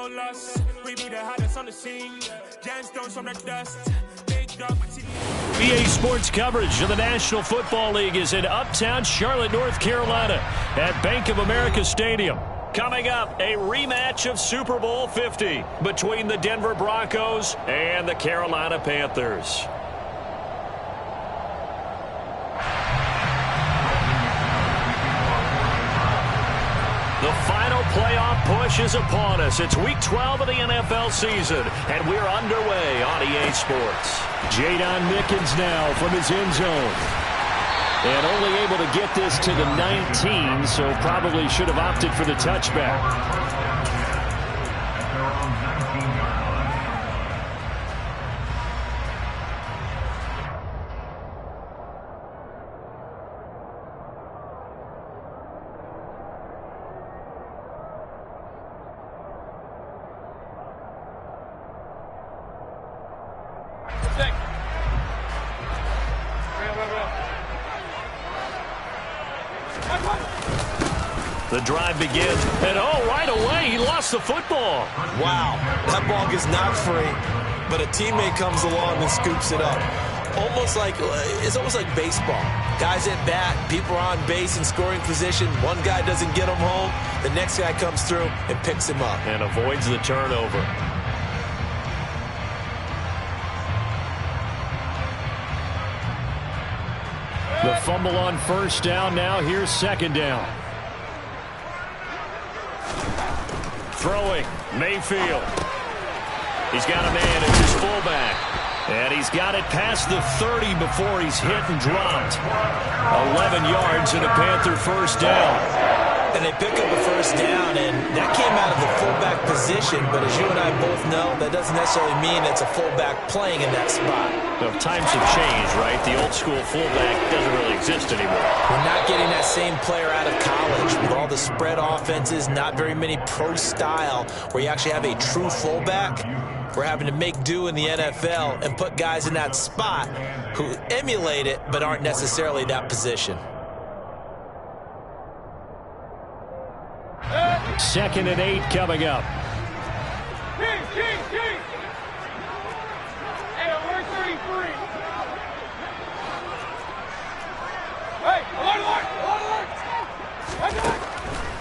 no loss. We be the hottest on the scene. Gemstones from the dust. EA Sports coverage of the National Football League is in uptown Charlotte, North Carolina at Bank of America Stadium. Coming up, a rematch of Super Bowl 50 between the Denver Broncos and the Carolina Panthers. The final playoff push is upon us. It's Week 12 of the NFL season, and we're underway on EA Sports. Jadon Mickens now from his end zone. And only able to get this to the 19, so probably should have opted for the touchback. The drive begins, and right away, he lost the football. Wow, that ball gets knocked free, but a teammate comes along and scoops it up. It's almost like baseball. Guys at bat, people are on base in scoring position. One guy doesn't get him home, the next guy comes through and picks him up. And avoids the turnover. The fumble on first down, now here's second down. Throwing, Mayfield. He's got a man, it's his fullback. And he's got it past the 30 before he's hit and dropped. 11 yards and a Panther first down. And they pick up a first down, and that came out of the fullback position. But as you and I both know, that doesn't necessarily mean it's a fullback playing in that spot. Well, times have changed, right? The old school fullback doesn't really exist anymore. We're not getting that same player out of college with all the spread offenses, not very many pro style, where you actually have a true fullback. We're having to make do in the NFL and put guys in that spot who emulate it but aren't necessarily that position. Second and 8 coming up.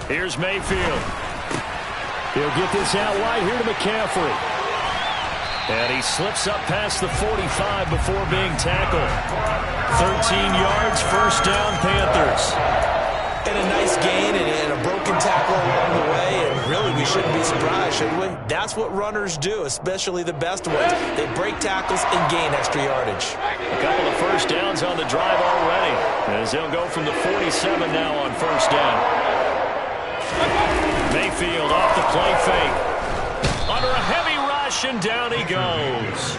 Here's Mayfield. He'll get this out wide here to McCaffrey. And he slips up past the 45 before being tackled. 13 yards, first down, Panthers. And a nice gain and a broken tackle along the way. And really, we shouldn't be surprised, should we? That's what runners do, especially the best ones. They break tackles and gain extra yardage. A couple of first downs on the drive already, as they'll go from the 47 now on first down. Mayfield off the play fake. Under a heavy rush, and down he goes.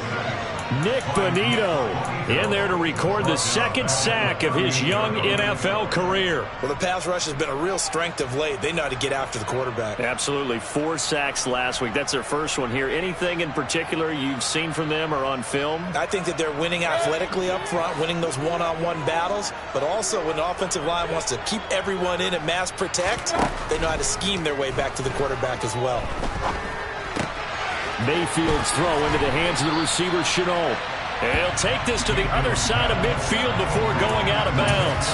Nick Bonito in there to record the second sack of his young NFL career. Well, the pass rush has been a real strength of late. They know how to get after the quarterback. Absolutely. 4 sacks last week. That's their first one here. Anything in particular you've seen from them or on film? I think that they're winning athletically up front, winning those one-on-one battles, but also when the offensive line wants to keep everyone in and mass protect, they know how to scheme their way back to the quarterback as well. Mayfield's throw into the hands of the receiver, Chenault. And he'll take this to the other side of midfield before going out of bounds.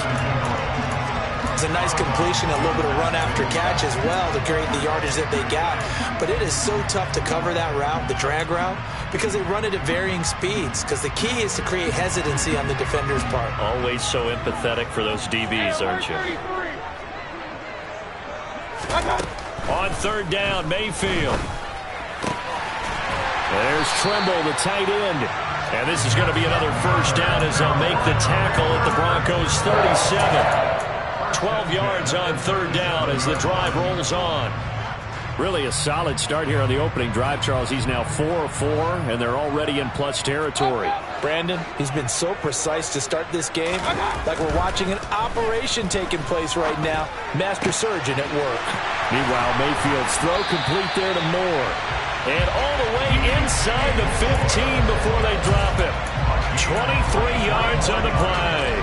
It's a nice completion, a little bit of run after catch as well to create the yardage that they got. But it is so tough to cover that route, the drag route, because they run it at varying speeds. Because the key is to create hesitancy on the defender's part. Always so empathetic for those DBs, aren't you? On third down, Mayfield. There's Tremble, the tight end. And this is going to be another first down as they'll make the tackle at the Broncos' 37. 12 yards on third down as the drive rolls on. Really a solid start here on the opening drive, Charles. He's now 4 of 4, and they're already in plus territory. Brandon, he's been so precise to start this game, like we're watching an operation taking place right now. Master surgeon at work. Meanwhile, Mayfield's throw complete there to Moore. And all the way inside the 15 before they drop him. 23 yards on the play.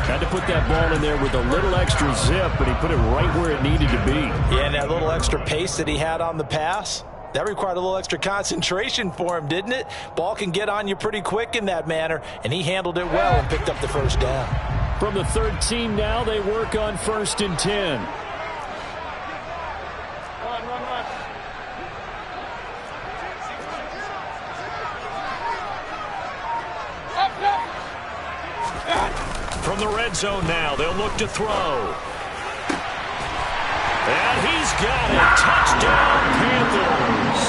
Had to put that ball in there with a little extra zip, but he put it right where it needed to be. Yeah, and that little extra pace that he had on the pass, that required a little extra concentration for him, didn't it? Ball can get on you pretty quick in that manner, and he handled it well and picked up the first down. From the 13 now, they work on 1st and 10. From the red zone now, they'll look to throw. And he's got it. Touchdown, Panthers.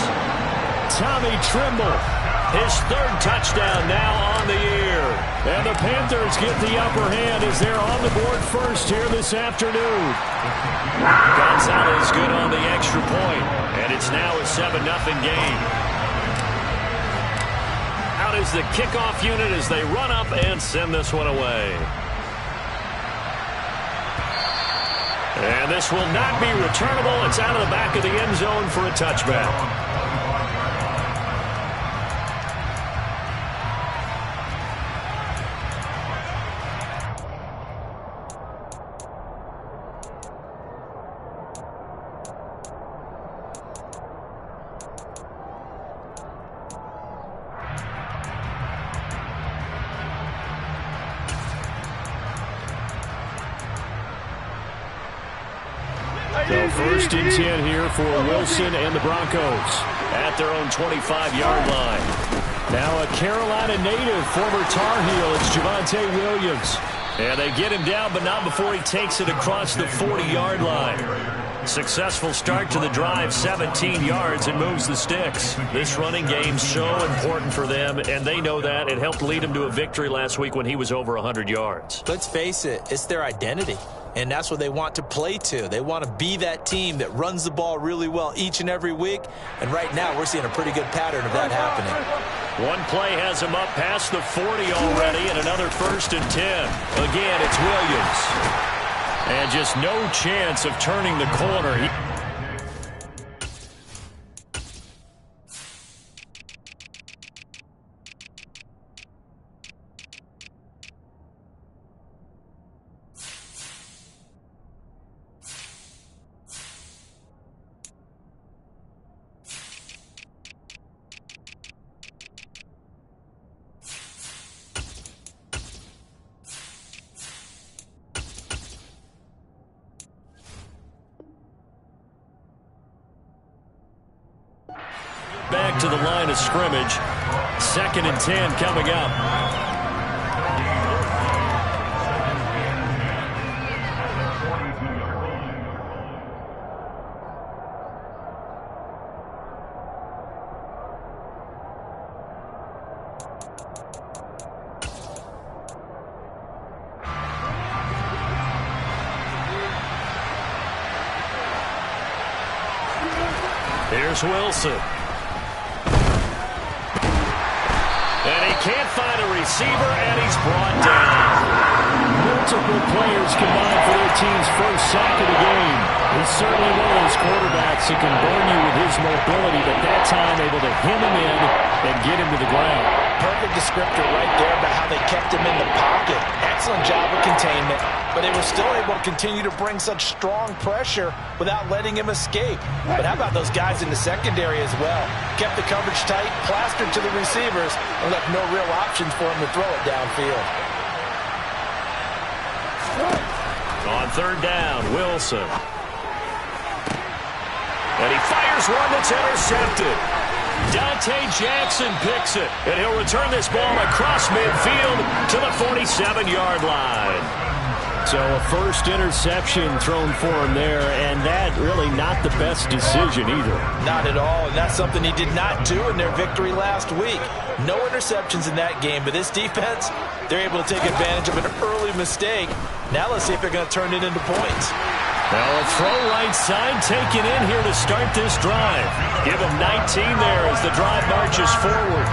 Tommy Trimble, his 3rd touchdown now on the year. And the Panthers get the upper hand as they're on the board first here this afternoon. Gonzalez good on the extra point, and it's now a 7-0 game. Out is the kickoff unit as they run up and send this one away. And this will not be returnable. It's out of the back of the end zone for a touchback. So 1st and 10 here for Wilson and the Broncos at their own 25-yard line. Now a Carolina native, former Tar Heel, it's Javonte Williams. And they get him down, but not before he takes it across the 40-yard line. Successful start to the drive, 17 yards, and moves the sticks. This running game's so important for them, and they know that. It helped lead them to a victory last week when he was over 100 yards. Let's face it, it's their identity. And that's what they want to play to. They want to be that team that runs the ball really well each and every week. And right now, we're seeing a pretty good pattern of that happening. One play has him up past the 40 already, and another 1st and 10. Again, it's Williams. And just no chance of turning the corner. Back to the line of scrimmage. 2nd and 10 coming up. Here's Wilson. And he can't find a receiver, and he's brought down. Multiple players combined for their team's first sack of the game. He's certainly one of those quarterbacks who can burn you with his mobility, but that time able to hem him in and get him to the ground. Perfect descriptor right there about how they kept him in the pocket. Excellent job of containment, but they were still able to continue to bring such strong pressure without letting him escape. But how about those guys in the secondary as well? Kept the coverage tight, plastered to the receivers, and left no real options for him to throw it downfield. On 3rd down, Wilson. And he fires one that's intercepted. Dante Jackson picks it, and he'll return this ball across midfield to the 47-yard line. So a first interception thrown for him there, and that really not the best decision either. Not at all, and that's something he did not do in their victory last week. No interceptions in that game, but this defense, they're able to take advantage of an early mistake. Now let's see if they're going to turn it into points. Now a throw right side taken in here to start this drive. Give him 19 there as the drive marches forward.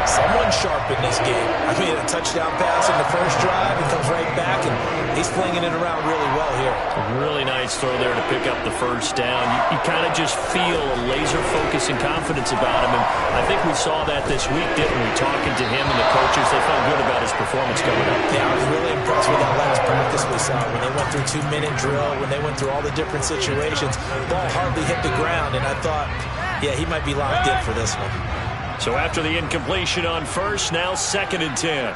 Someone sharp in this game. I mean, a touchdown pass in the first drive. He comes right back, and he's flinging it around really well here. A really nice throw there to pick up the first down. You kind of just feel a laser focus and confidence about him, and I think we saw that this week, didn't we? Talking to him and the coaches, they felt good about his performance coming up. Yeah, I was really impressed with that last practice we saw when they went through 2-minute drill, when they went through all the different situations. Ball hardly hit the ground, and I thought, yeah, he might be locked in for this one. So after the incompletion on first, now 2nd and 10.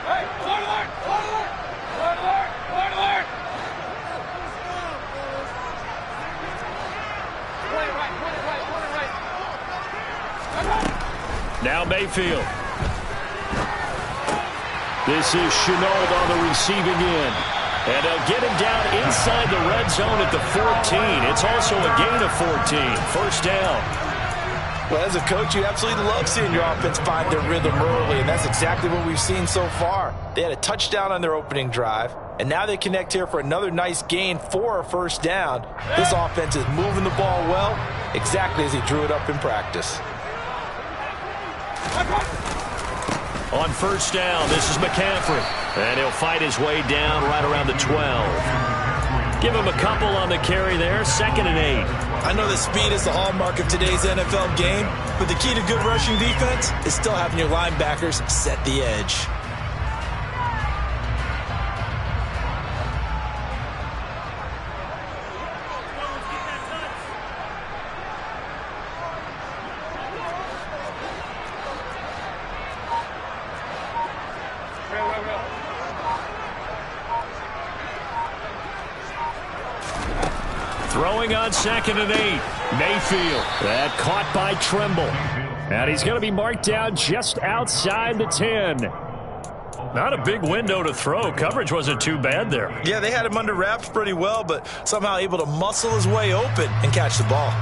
Now Mayfield. This is Chenault on the receiving end. And they'll get him down inside the red zone at the 14. It's also a gain of 14. First down. Well, as a coach, you absolutely love seeing your offense find their rhythm early, and that's exactly what we've seen so far. They had a touchdown on their opening drive, and now they connect here for another nice gain for a first down. This offense is moving the ball well, exactly as he drew it up in practice. On first down, this is McCaffrey, and he'll fight his way down right around the 12. Give him a couple on the carry there, 2nd and 8. I know that speed is the hallmark of today's NFL game, but the key to good rushing defense is still having your linebackers set the edge. Throwing on 2nd and 8. Mayfield. That caught by Tremble. And he's going to be marked down just outside the 10. Not a big window to throw. Coverage wasn't too bad there. Yeah, they had him under wraps pretty well, but somehow able to muscle his way open and catch the ball.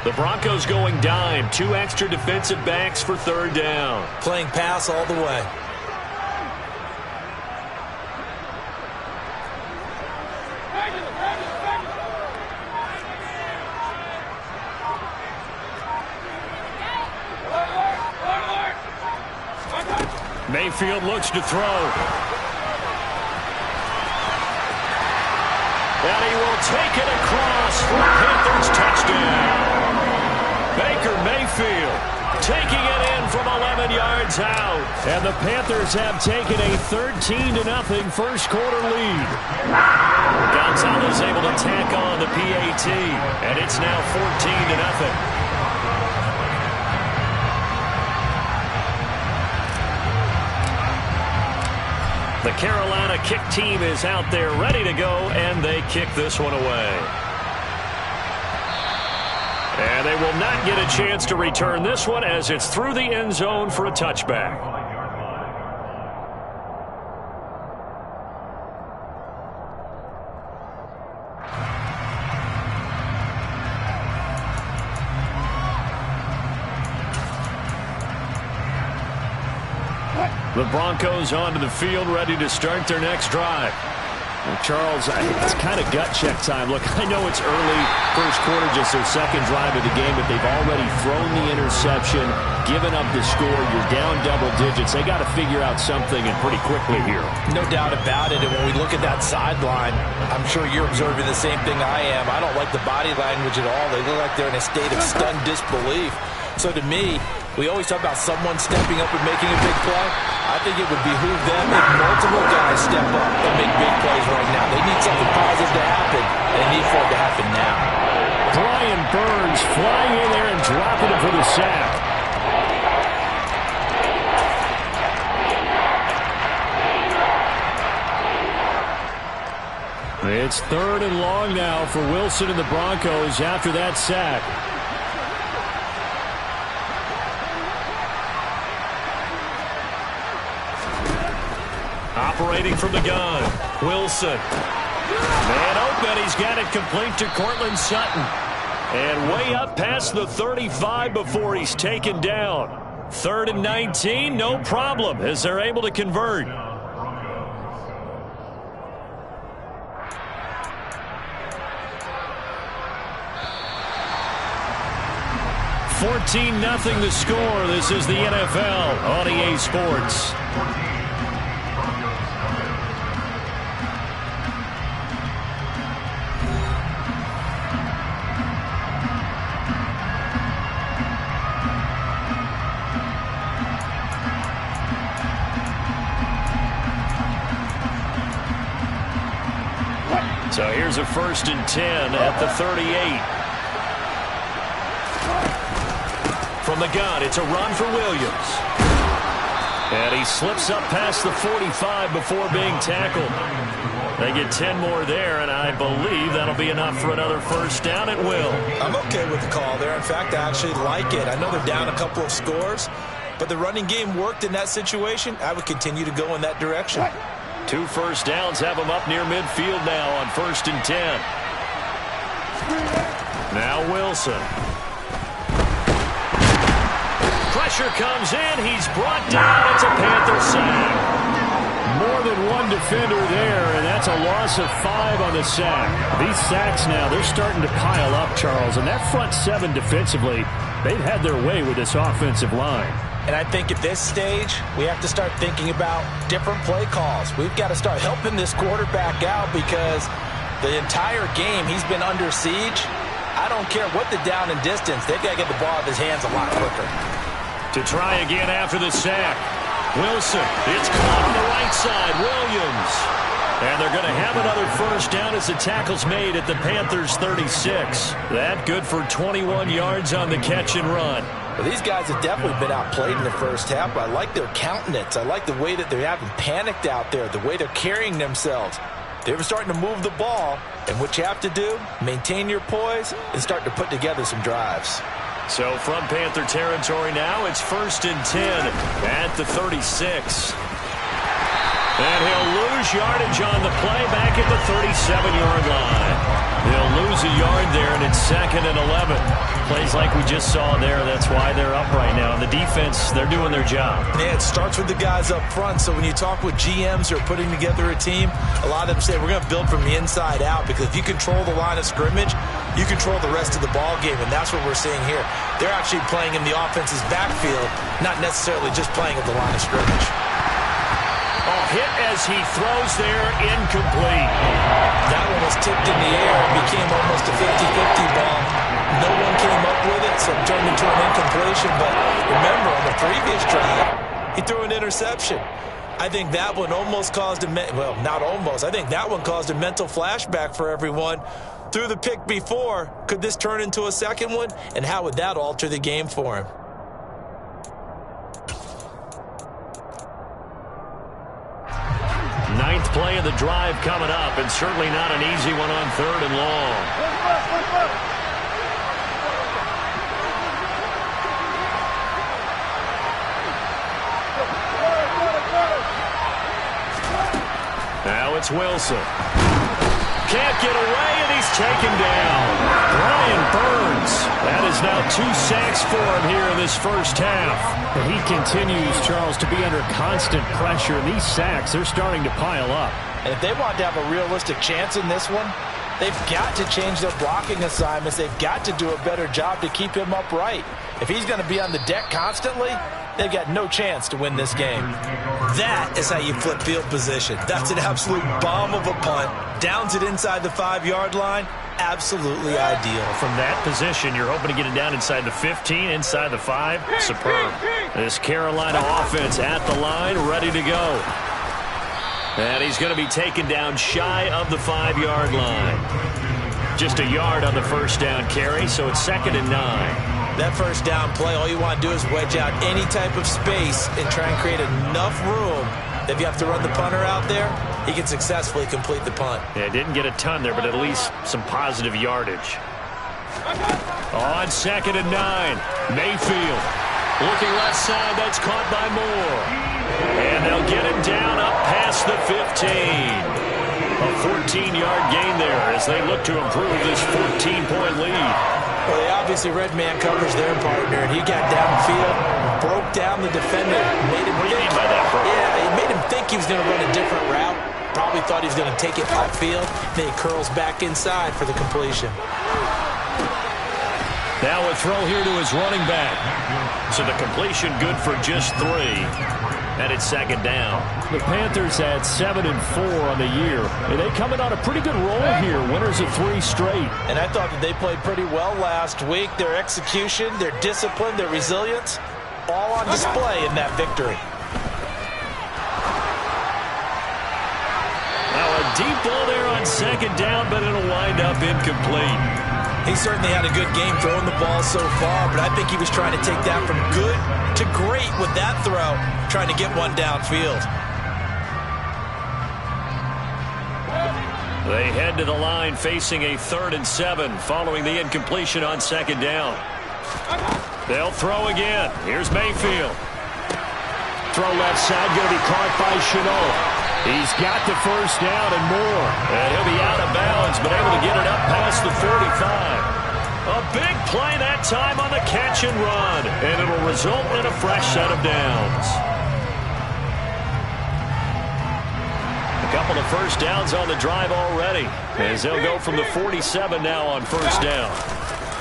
The Broncos going dime. 2 extra defensive backs for 3rd down. Playing pass all the way. Mayfield looks to throw. And he will take it across for a Panthers touchdown. Baker Mayfield taking it in from 11 yards out. And the Panthers have taken a 13-0 first quarter lead. Gonzalez able to tack on the PAT. And it's now 14-0. The Carolina kick team is out there ready to go, and they kick this one away. And they will not get a chance to return this one as it's through the end zone for a touchback. The Broncos onto the field, ready to start their next drive. Well, Charles, it's kind of gut check time. Look, I know it's early, first quarter, just their 2nd drive of the game, but they've already thrown the interception, given up the score. You're down double digits. They got to figure out something, and pretty quickly here. No doubt about it. And when we look at that sideline, I'm sure you're observing the same thing I am. I don't like the body language at all. They look like they're in a state of stunned disbelief. So to me, we always talk about someone stepping up and making a big play. I think it would behoove them if multiple guys step up and make big plays right now. They need something positive to happen, and they need for it to happen now. Brian Burns flying in there and dropping it for the sack. It's 3rd and long now for Wilson and the Broncos after that sack. operating from the gun. Wilson. Man open. He's got it complete to Cortland Sutton. And way up past the 35 before he's taken down. 3rd and 19, no problem, as they're able to convert. 14-0 the score. This is the NFL on EA Sports. So here's a 1st and 10 at the 38. From the gun, it's a run for Williams. And he slips up past the 45 before being tackled. They get 10 more there, and I believe that'll be enough for another 1st down. It will. I'm okay with the call there. In fact, I actually like it. I know they're down a couple of scores, but the running game worked in that situation. I would continue to go in that direction. 2 1st downs have them up near midfield now on 1st and 10. Now Wilson. Pressure comes in. He's brought down. It's a Panther sack. More than one defender there, and that's a loss of 5 on the sack. These sacks now, they're starting to pile up, Charles, and that front 7 defensively, they've had their way with this offensive line. And I think at this stage, we have to start thinking about different play calls. We've got to start helping this quarterback out because the entire game he's been under siege. I don't care what the down and distance. They've got to get the ball out of his hands a lot quicker. To try again after the sack. Wilson. It's caught on the right side. Williams. And they're going to have another 1st down as the tackle's made at the Panthers' 36. That good for 21 yards on the catch and run. Well, these guys have definitely been outplayed in the 1st half, but I like their countenance. I like the way that they haven't panicked out there, the way they're carrying themselves. They're starting to move the ball, and what you have to do, maintain your poise and start to put together some drives. So from Panther territory now, it's 1st and 10 at the 36. And he'll lose yardage on the play back at the 37-yard line. They'll lose a yard there, and it's 2nd and 11. Plays like we just saw there. That's why they're up right now. And the defense, they're doing their job. Yeah, it starts with the guys up front. So when you talk with GMs who are putting together a team, a lot of them say we're going to build from the inside out because if you control the line of scrimmage, you control the rest of the ball game, and that's what we're seeing here. They're actually playing in the offense's backfield, not necessarily just playing at the line of scrimmage. Oh, hit as he throws there, incomplete. That one was tipped in the air. It became almost a 50-50 ball. No one came up with it, so it turned into an incompletion. But remember, on the previous drive, he threw an interception. I think that one almost caused a well, not almost. I think that one caused a mental flashback for everyone. Threw the pick before. Could this turn into a second one? And how would that alter the game for him? Ninth play of the drive coming up, and certainly not an easy one on 3rd and long. Now it's Wilson. Can't get away, and he's taken down. Brian Burns. That is now 2 sacks for him here in this 1st half. And he continues, Charles, to be under constant pressure. These sacks, they're starting to pile up. And if they want to have a realistic chance in this one, they've got to change their blocking assignments. They've got to do a better job to keep him upright. If he's going to be on the deck constantly, they've got no chance to win this game. That is how you flip field position. That's an absolute bomb of a punt. Downs it inside the 5-yard line. Absolutely ideal. From that position, you're hoping to get it down inside the 15, inside the 5. Superb. This Carolina offense at the line, ready to go. And he's going to be taken down shy of the 5-yard line. Just a yard on the 1st down carry, so it's 2nd and 9. That 1st down play, all you want to do is wedge out any type of space and try and create enough room that if you have to run the punter out there, he can successfully complete the punt. Yeah, didn't get a ton there, but at least some positive yardage. On 2nd and 9, Mayfield. Looking left side, that's caught by Moore. And they'll get him down up past the 15. A 14-yard gain there as they look to improve this 14-point lead. Well, they obviously read man coverage their partner, and he got downfield, broke down the defender. Made him what do you mean by that, bro? Yeah, it made him think he was going to run a different route. Probably thought he was going to take it upfield. Then he curls back inside for the completion. Now a throw here to his running back. So the completion good for just 3. And it's second down. The Panthers had 7-4 on the year. And they coming on a pretty good roll here. Winners of 3 straight. And I thought that they played pretty well last week. Their execution, their discipline, their resilience, all on display in that victory. Now a deep ball there on second down, but it'll wind up incomplete. He certainly had a good game throwing the ball so far, but I think he was trying to take that from good to great with that throw, trying to get one downfield. They head to the line facing a 3rd and 7 following the incompletion on second down. They'll throw again. Here's Mayfield. Throw left side, going to be caught by Chenault. He's got the first down and more. And he'll be out of bounds, but able to get it up past the 45. A big play that time on the catch and run. And it'll result in a fresh set of downs. A couple of first downs on the drive already, as they'll go from the 47 now on first down.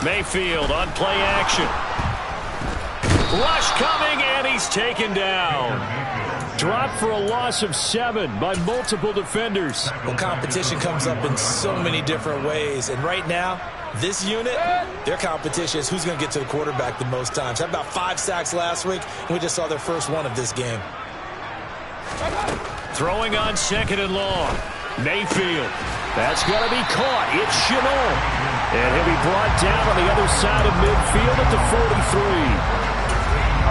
Mayfield on play action. Rush coming, and he's taken down. Dropped for a loss of 7 by multiple defenders. Well, competition comes up in so many different ways. And right now, this unit, their competition is who's going to get to the quarterback the most times. Had about 5 sacks last week, and we just saw their first one of this game. Throwing on second and long. Mayfield. That's going to be caught. It's Chenault. And he'll be brought down on the other side of midfield at the 43.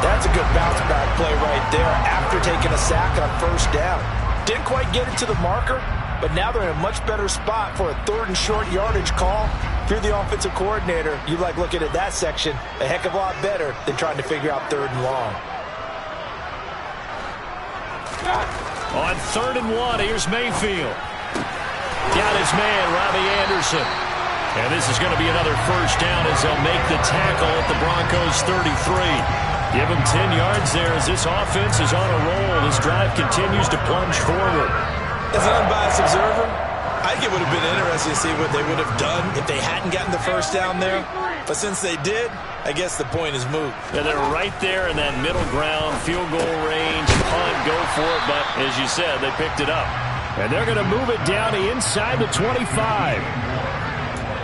That's a good bounce-back play right there after taking a sack on first down. Didn't quite get it to the marker, but now they're in a much better spot for a 3rd and short yardage call. If you're the offensive coordinator, you like looking at that section a heck of a lot better than trying to figure out 3rd and long. On 3rd and 1, here's Mayfield. Got his man, Robbie Anderson. And this is going to be another first down as they'll make the tackle at the Broncos' 33. Give him 10 yards there as this offense is on a roll. This drive continues to plunge forward. As an unbiased observer, I think it would have been interesting to see what they would have done if they hadn't gotten the first down there. But since they did, I guess the point is moot. And they're right there in that middle ground, field goal range, punt, go for it. But as you said, they picked it up. And they're going to move it down to inside the 25.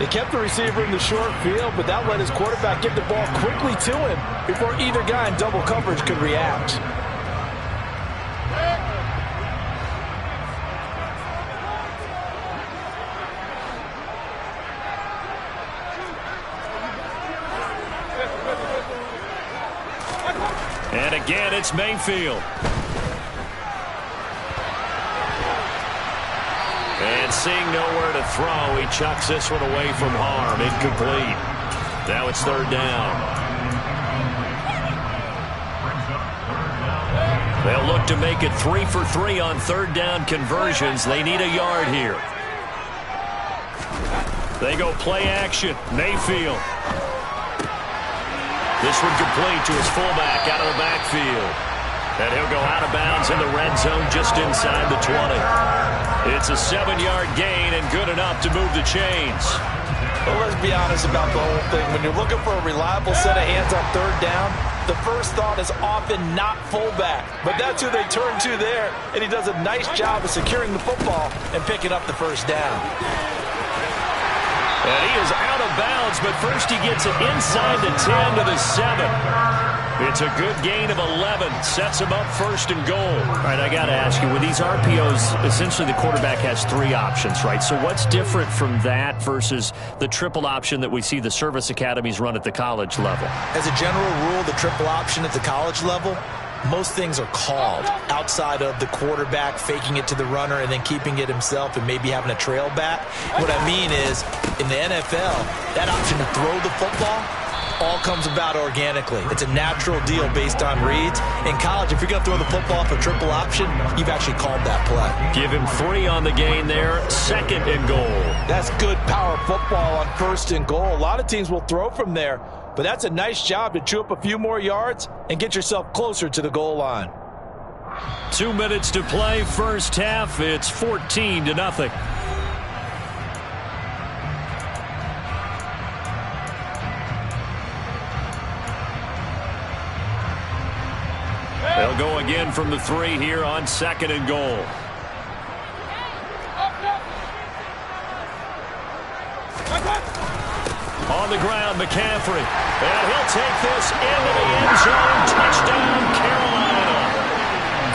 They kept the receiver in the short field, but that let his quarterback get the ball quickly to him before either guy in double coverage could react. And again, it's Mayfield. And seeing nowhere to throw, he chucks this one away from harm. Incomplete. Now it's 3rd down. They'll look to make it 3 for 3 on 3rd down conversions. They need a yard here. They go play action. Mayfield. This one complete to his fullback out of the backfield. And he'll go out of bounds in the red zone just inside the 20. It's a 7-yard gain and good enough to move the chains. Well, let's be honest about the whole thing. When you're looking for a reliable set of hands on 3rd down, the first thought is often not fullback. But that's who they turn to there, and he does a nice job of securing the football and picking up the first down. And he is out of bounds, but first he gets it inside the 10 to the 7. It's a good gain of 11. Sets him up 1st and goal. All right, I got to ask you, with these RPOs, essentially the quarterback has 3 options, right? So what's different from that versus the triple option that we see the service academies run at the college level? As a general rule, the triple option at the college level, most things are called outside of the quarterback faking it to the runner and then keeping it himself and maybe having a trail back. What I mean is, in the NFL, that option to throw the football, all comes about organically. It's a natural deal based on reads. In college, if you're going to throw the football off a triple option, you've actually called that play. Give him 3 on the gain there. 2nd and goal. That's good power football on 1st and goal. A lot of teams will throw from there, but that's a nice job to chew up a few more yards and get yourself closer to the goal line. 2 minutes to play, first half. It's 14-0. They'll go again from the 3 here on 2nd and goal. On the ground, McCaffrey. And he'll take this into the end zone. Touchdown, Carolina.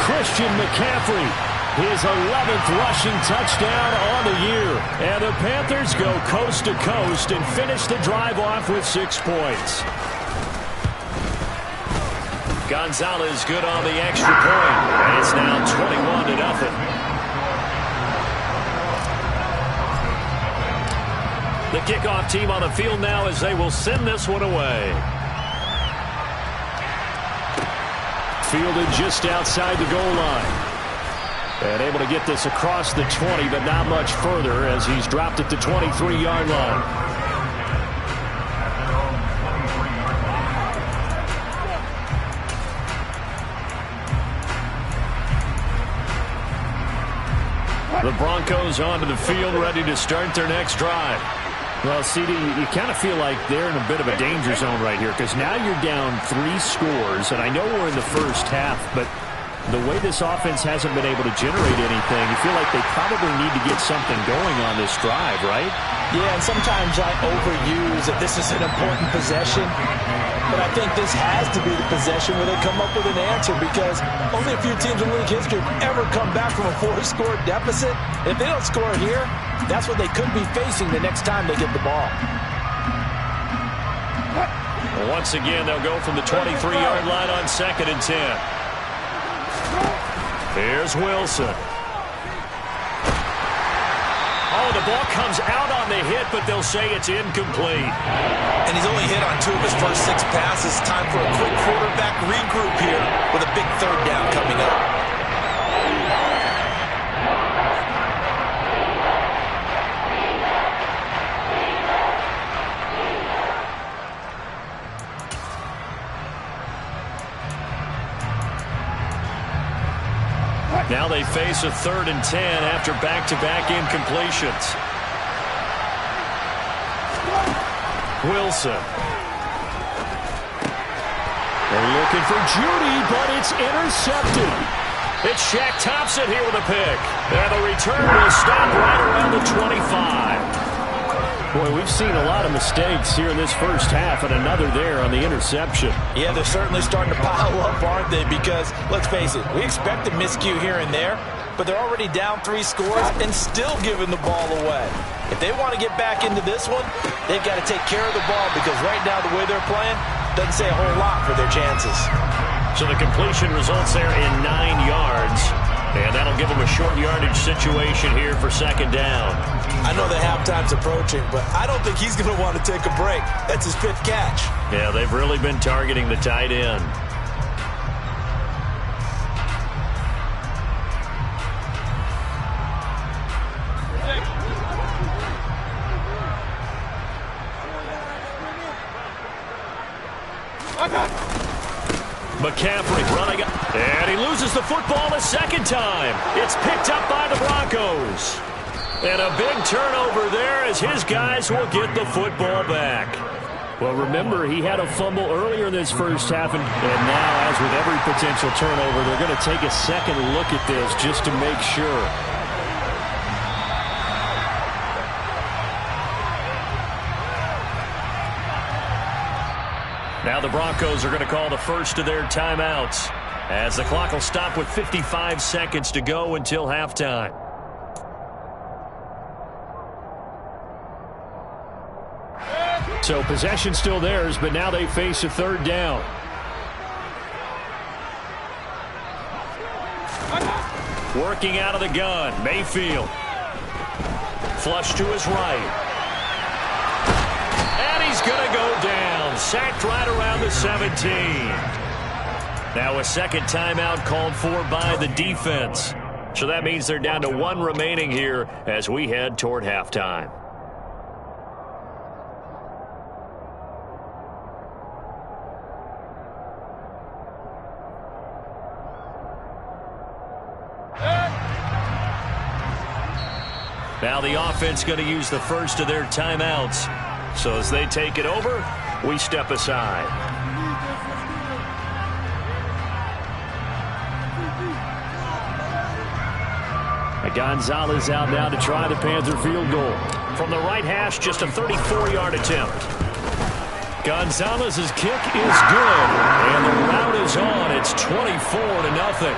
Christian McCaffrey, his 11th rushing touchdown on the year. And the Panthers go coast to coast and finish the drive off with 6 points. Gonzalez good on the extra point. And it's now 21-0. The kickoff team on the field now as they will send this one away. Fielded just outside the goal line. And able to get this across the 20, but not much further as he's dropped at the 23-yard line. The Broncos onto the field, ready to start their next drive. Well, CD, you kind of feel like they're in a bit of a danger zone right here because now you're down 3 scores, and I know we're in the first half, but the way this offense hasn't been able to generate anything, you feel like they probably need to get something going on this drive, right? Yeah, and sometimes I overuse that this is an important possession, but I think this has to be the possession where they come up with an answer because only a few teams in league history have ever come back from a 4-score deficit. And if they don't score here, that's what they could be facing the next time they get the ball. Once again, they'll go from the 23-yard line on 2nd and 10. Here's Wilson. Oh, the ball comes out on the hit, but they'll say it's incomplete. And he's only hit on 2 of his first 6 passes. Time for a quick quarterback regroup here with a big 3rd down coming up. Now they face a 3rd and 10 after back-to-back incompletions. Wilson. They're looking for Judy, but it's intercepted. It's Shaq Thompson here with a pick. And the return will stop right around the 25. Boy, we've seen a lot of mistakes here in this first half and another there on the interception. Yeah, they're certainly starting to pile up, aren't they? Because, let's face it, we expect a miscue here and there, but they're already down 3 scores and still giving the ball away. If they want to get back into this one, they've got to take care of the ball because right now the way they're playing doesn't say a whole lot for their chances. So the completion results there in 9 yards. And that'll give them a short yardage situation here for 2nd down. I know the halftime's approaching, but I don't think he's going to want to take a break. That's his 5th catch. Yeah, they've really been targeting the tight end. McCaffrey running up, and he loses the football a 2nd time. It's picked up by the Broncos. And a big turnover there as his guys will get the football back. Well, remember, he had a fumble earlier in this first half, and now, as with every potential turnover, they're going to take a second look at this just to make sure. Now the Broncos are going to call the first of their timeouts as the clock will stop with 55 seconds to go until halftime. So possession still theirs, but now they face a 3rd down. Working out of the gun, Mayfield. Flush to his right. And he's going to go down. sacked right around the 17. Now a second timeout called for by the defense. So that means they're down to one remaining here as we head toward halftime. Now the offense going to use the first of their timeouts. So as they take it over, we step aside. Gonzalez out now to try the Panther field goal. From the right hash, just a 34-yard attempt. Gonzalez's kick is good, and the route is on. It's 24-0.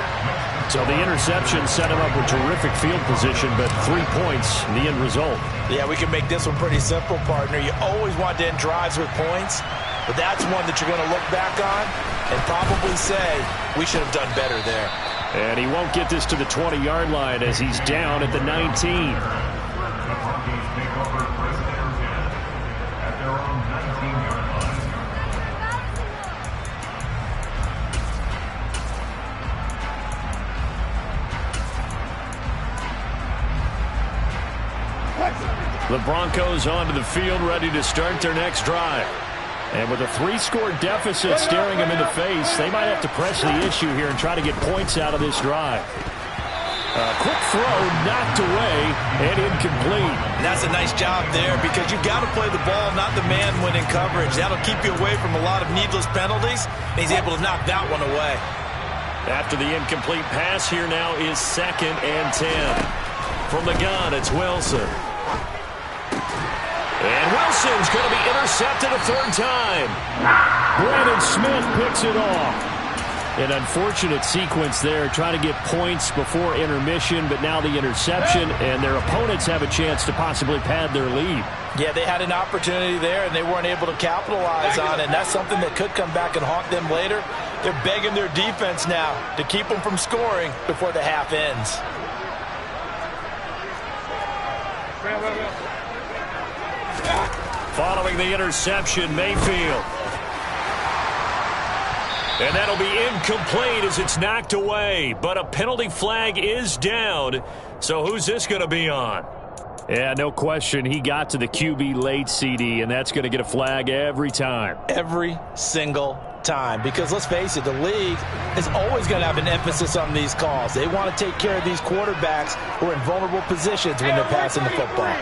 So the interception set him up with terrific field position, but 3 points in the end result. Yeah, we can make this one pretty simple, partner. You always want to end drives with points, but that's one that you're going to look back on and probably say, we should have done better there. And he won't get this to the 20-yard line as he's down at the 19. The Broncos onto the field, ready to start their next drive. And with a 3-score deficit staring them in the face, they might have to press the issue here and try to get points out of this drive. A quick throw knocked away and incomplete. And that's a nice job there because you've got to play the ball, not the man when in coverage. That'll keep you away from a lot of needless penalties. And he's able to knock that one away. After the incomplete pass, here now is 2nd and 10. From the gun, it's Wilson. And Wilson's going to be intercepted a third time. Brandon Smith picks it off. An unfortunate sequence there, trying to get points before intermission, but now the interception, and their opponents have a chance to possibly pad their lead. Yeah, they had an opportunity there, and they weren't able to capitalize on it, and that's something that could come back and haunt them later. They're begging their defense now to keep them from scoring before the half ends. Following the interception, Mayfield. And that'll be incomplete as it's knocked away. But a penalty flag is down. So who's this going to be on? Yeah, no question. He got to the QB late, CD, and that's going to get a flag every time. Every single time. Because let's face it, the league is always going to have an emphasis on these calls. They want to take care of these quarterbacks who are in vulnerable positions when they're passing the football.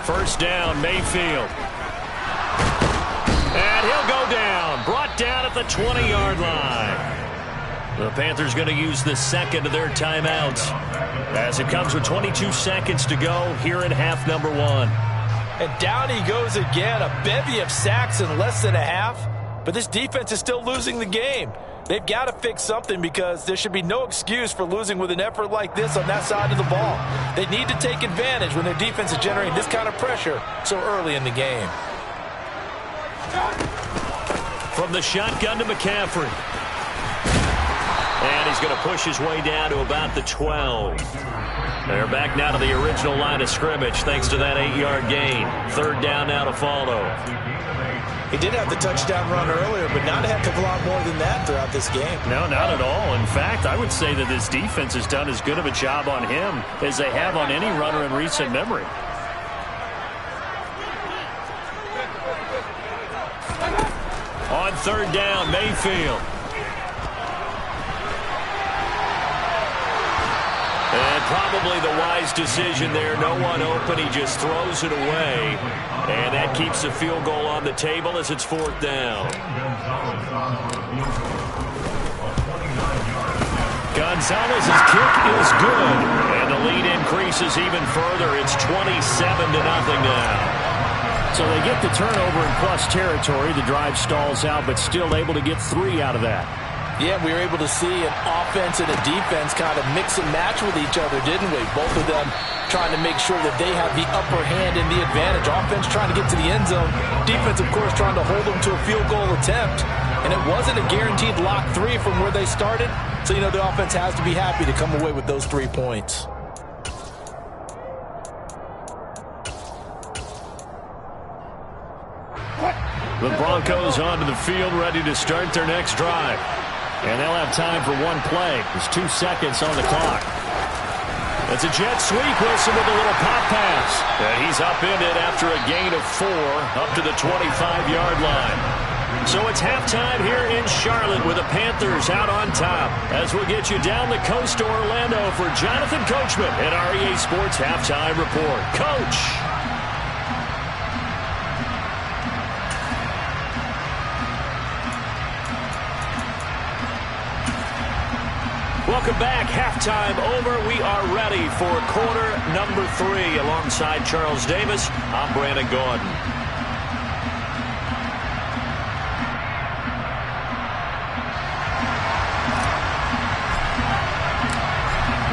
First down, Mayfield. And he'll go down. Brought down at the 20-yard line. The Panthers going to use the second of their timeouts as it comes with 22 seconds to go here in half number 1. And down he goes again. A bevy of sacks in less than a half. But this defense is still losing the game. They've got to fix something because there should be no excuse for losing with an effort like this on that side of the ball. They need to take advantage when their defense is generating this kind of pressure so early in the game. From the shotgun to McCaffrey. And he's going to push his way down to about the 12. They're back now to the original line of scrimmage thanks to that 8-yard gain. Third down now to follow. He did have the touchdown run earlier, but not a heck of a lot more than that throughout this game. No, not at all. In fact, I would say that this defense has done as good of a job on him as they have on any runner in recent memory. On third down, Mayfield. And probably the wise decision there. No one open. He just throws it away. And that keeps the field goal on the table as it's fourth down. Gonzalez's kick is good. And the lead increases even further. It's 27-0 now. So they get the turnover in plus territory. The drive stalls out, but still able to get 3 out of that. Yeah, we were able to see an offense and a defense kind of mix and match with each other, didn't we? Both of them trying to make sure that they have the upper hand and the advantage. Offense trying to get to the end zone. Defense, of course, trying to hold them to a field goal attempt. And it wasn't a guaranteed lock 3 from where they started. So, you know, the offense has to be happy to come away with those 3 points. The Broncos onto the field, ready to start their next drive. And they'll have time for one play. There's 2 seconds on the clock. It's a jet sweep. Wilson with a little pop pass. And he's upended after a gain of 4 up to the 25-yard line. So it's halftime here in Charlotte with the Panthers out on top. As we'll get you down the coast to Orlando for Jonathan Coachman at REA Sports Halftime Report. Coach. Welcome back. Halftime over. We are ready for quarter number 3. Alongside Charles Davis, I'm Brandon Gordon.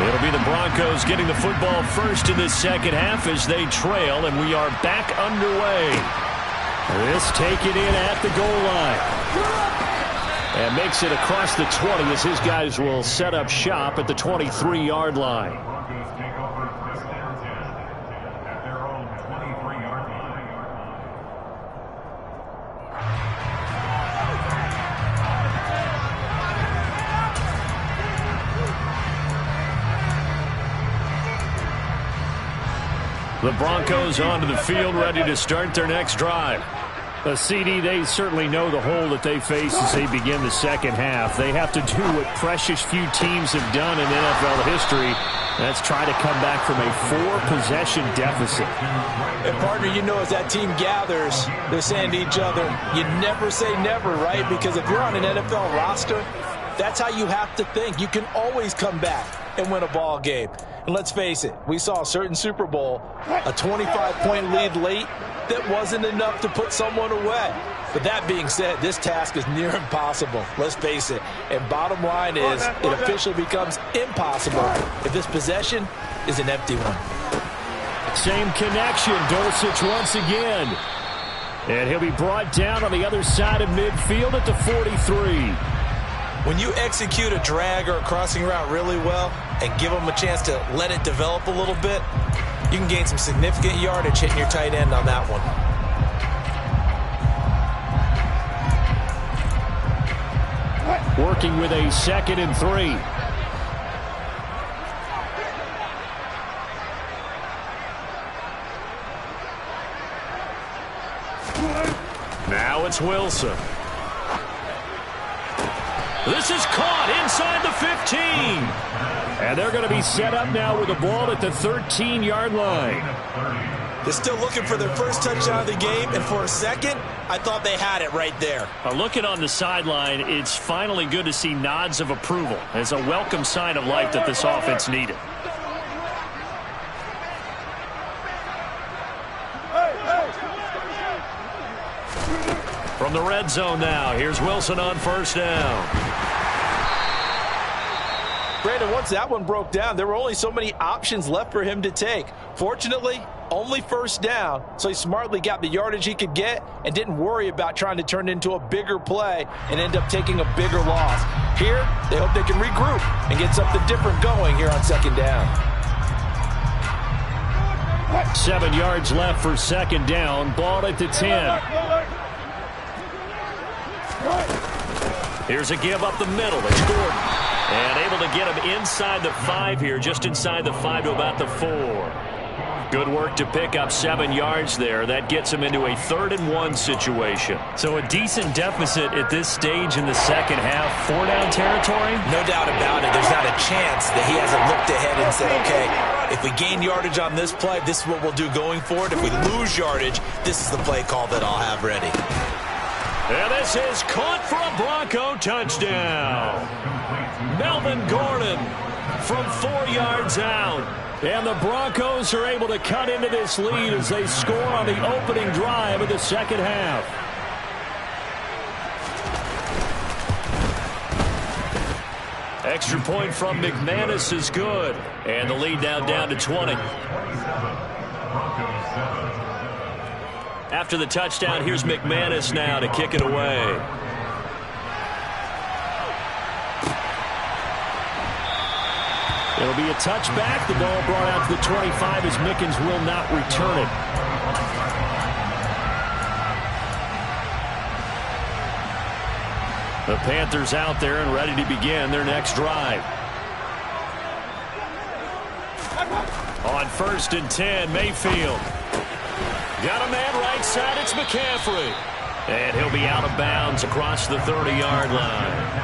It'll be the Broncos getting the football first in this second half as they trail, and we are back underway. This take it in at the goal line. And makes it across the 20 as his guys will set up shop at the 23-yard line. The Broncos onto the field, ready to start their next drive. A CD, they certainly know the hole that they face as they begin the second half. They have to do what precious few teams have done in NFL history. That's try to come back from a 4-possession deficit. And, partner, you know as that team gathers, they're saying to each other, you never say never, right? Because if you're on an NFL roster, that's how you have to think. You can always come back and win a ball game. And let's face it, we saw a certain Super Bowl, a 25-point lead late, that wasn't enough to put someone away. But that being said, this task is near impossible. Let's face it. And bottom line is, it officially becomes impossible if this possession is an empty one. Same connection. Dulcich once again. And he'll be brought down on the other side of midfield at the 43. When you execute a drag or a crossing route really well and give them a chance to let it develop a little bit, you can gain some significant yardage hitting your tight end on that one. Working with a 2nd and 3. Now it's Wilson. This is caught inside the 15. And they're going to be set up now with the ball at the 13-yard line. They're still looking for their first touchdown of the game, and for a second, I thought they had it right there. Looking on the sideline, it's finally good to see nods of approval. It's a welcome sign of life that this offense needed. From the red zone now, here's Wilson on first down. Brandon, once that one broke down, there were only so many options left for him to take. Fortunately, only first down, so he smartly got the yardage he could get and didn't worry about trying to turn it into a bigger play and end up taking a bigger loss. Here, they hope they can regroup and get something different going here on second down. 7 yards left for second down. Ball at the 10. Here's a give up the middle. It's Gordon. And able to get him inside the 5 here, just inside the 5 to about the 4. Good work to pick up 7 yards there. That gets him into a 3rd and 1 situation. So a decent deficit at this stage in the second half. 4-down territory? No doubt about it. There's not a chance that he hasn't looked ahead and said, okay, if we gain yardage on this play, this is what we'll do going forward. If we lose yardage, this is the play call that I'll have ready. And this is caught for a Bronco touchdown. Melvin Gordon from 4 yards out. And the Broncos are able to cut into this lead as they score on the opening drive of the second half. Extra point from McManus is good. And the lead now down to 20. After the touchdown, here's McManus now to kick it away. It'll be a touchback. The ball brought out to the 25 as Mickens will not return it. The Panthers out there and ready to begin their next drive. On 1st and 10, Mayfield. Got a man right side, it's McCaffrey. And he'll be out of bounds across the 30-yard line.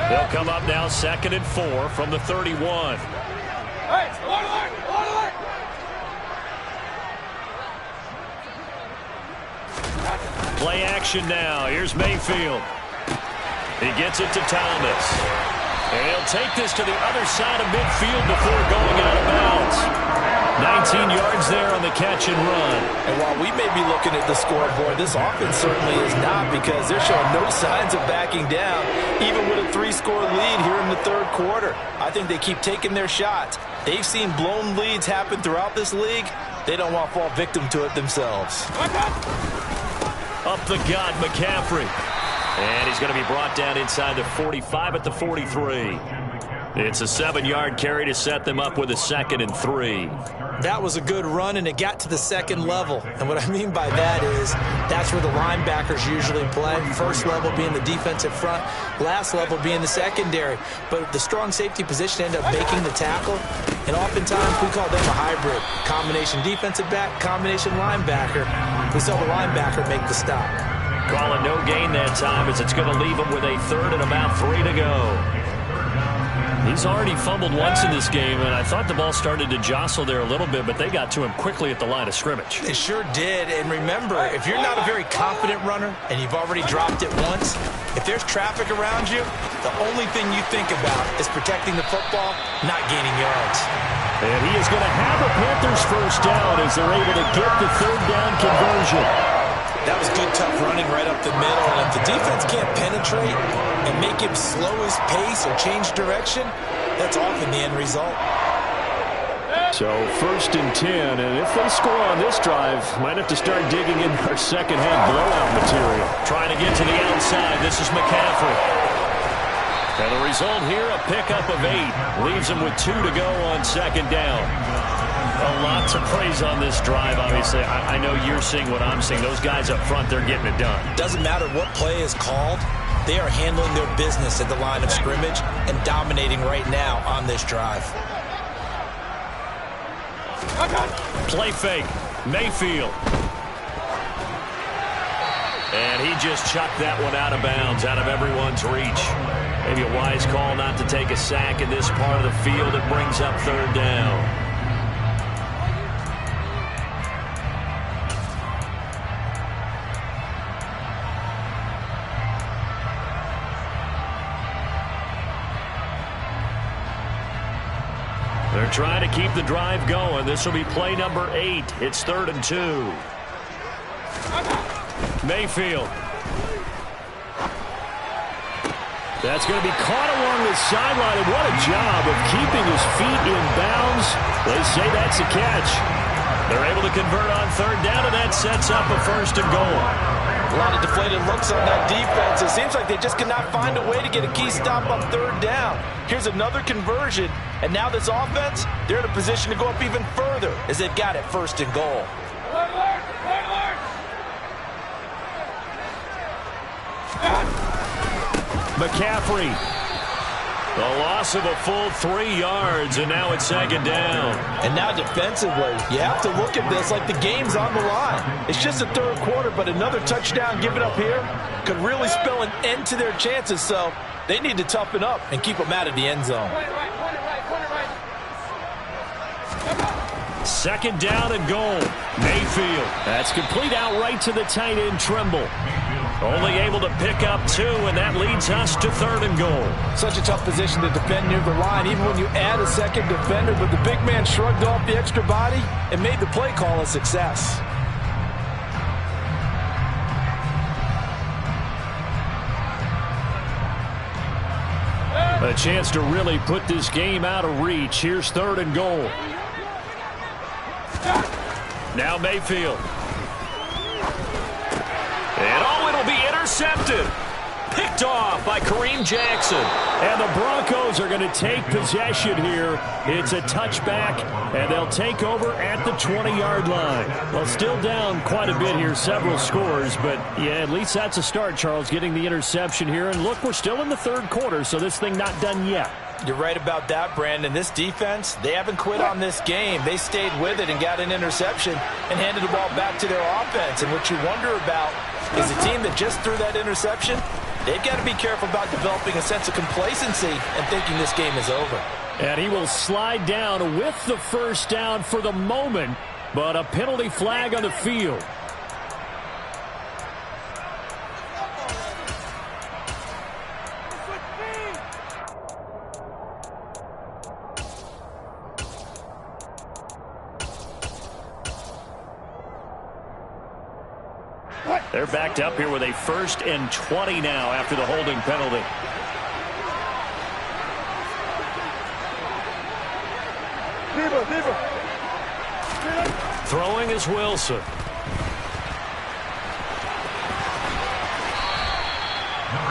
They'll come up now 2nd and 4 from the 31. Play action now. Here's Mayfield. He gets it to Thomas. And he'll take this to the other side of midfield before going out of bounds. 19 yards there on the catch and run. And while we may be looking at the scoreboard, this offense certainly is not, because they're showing no signs of backing down, even with a 3-score lead here in the 3rd quarter. I think they keep taking their shots. They've seen blown leads happen throughout this league. They don't want to fall victim to it themselves. Up the gut, McCaffrey. And he's going to be brought down inside the 45 at the 43. It's a 7-yard carry to set them up with a 2nd and 3. That was a good run, and it got to the 2nd level. And what I mean by that is that's where the linebackers usually play. First level being the defensive front, last level being the secondary. But the strong safety position ended up making the tackle. And oftentimes we call them a hybrid. Combination defensive back, combination linebacker. We saw the linebacker make the stop. Call it no gain that time, as it's going to leave him with a 3rd and about 3 to go. He's already fumbled once in this game, and I thought the ball started to jostle there a little bit, but they got to him quickly at the line of scrimmage. They sure did. And remember, if you're not a very confident runner and you've already dropped it once, if there's traffic around you, the only thing you think about is protecting the football, not gaining yards. And he is going to have a Panthers first down as they're able to get the 3rd down conversion. That was good, tough running right up the middle. And if the defense can't penetrate and make him slow his pace or change direction, that's often the end result. So 1st and 10, and if they score on this drive, might have to start digging in our second-half blowout material. Trying to get to the outside. This is McCaffrey. And the result here, a pickup of 8. Leaves him with 2 to go on 2nd down. A lot to praise on this drive, obviously. I know you're seeing what I'm seeing. Those guys up front, they're getting it done. Doesn't matter what play is called. They are handling their business at the line of scrimmage and dominating right now on this drive. Play fake. Mayfield. And he just chucked that one out of bounds, out of everyone's reach. Maybe a wise call not to take a sack in this part of the field. It brings up 3rd down. They're trying to keep the drive going. This will be play number 8. It's 3rd and 2. Mayfield. That's going to be caught along the sideline, and what a job of keeping his feet in bounds. They say that's a catch. They're able to convert on 3rd down, and that sets up a 1st and goal. A lot of deflated looks on that defense. It seems like they just cannot find a way to get a key stop on 3rd down. Here's another conversion, and now this offense, they're in a position to go up even further as they've got it 1st and goal. McCaffrey. The loss of a full 3 yards, and now it's 2nd down. And now defensively, you have to look at this like the game's on the line. It's just the 3rd quarter, but another touchdown given up here could really spell an end to their chances, so they need to toughen up and keep them out of the end zone. 2nd down and goal. Mayfield. That's complete out right to the tight end, Trimble. Only able to pick up 2, and that leads us to 3rd and goal. Such a tough position to defend near the line, even when you add a 2nd defender, but the big man shrugged off the extra body and made the play call a success. A chance to really put this game out of reach. Here's 3rd and goal. Now Mayfield. And it'll be intercepted. picked off by Kareem Jackson. And the Broncos are going to take possession here. It's a touchback, and they'll take over at the 20-yard line. Well, still down quite a bit here, several scores, but yeah, at least that's a start, Charles, getting the interception here. And look, we're still in the third quarter, so this thing not done yet. You're right about that, Brandon. This defense, they haven't quit on this game. They stayed with it and got an interception and handed the ball back to their offense. And what you wonder about is a team that just threw that interception, they've got to be careful about developing a sense of complacency and thinking this game is over. And he will slide down with the first down for the moment, but a penalty flag on the field. They're backed up here with a 1st and 20 now after the holding penalty. Throwing is Wilson.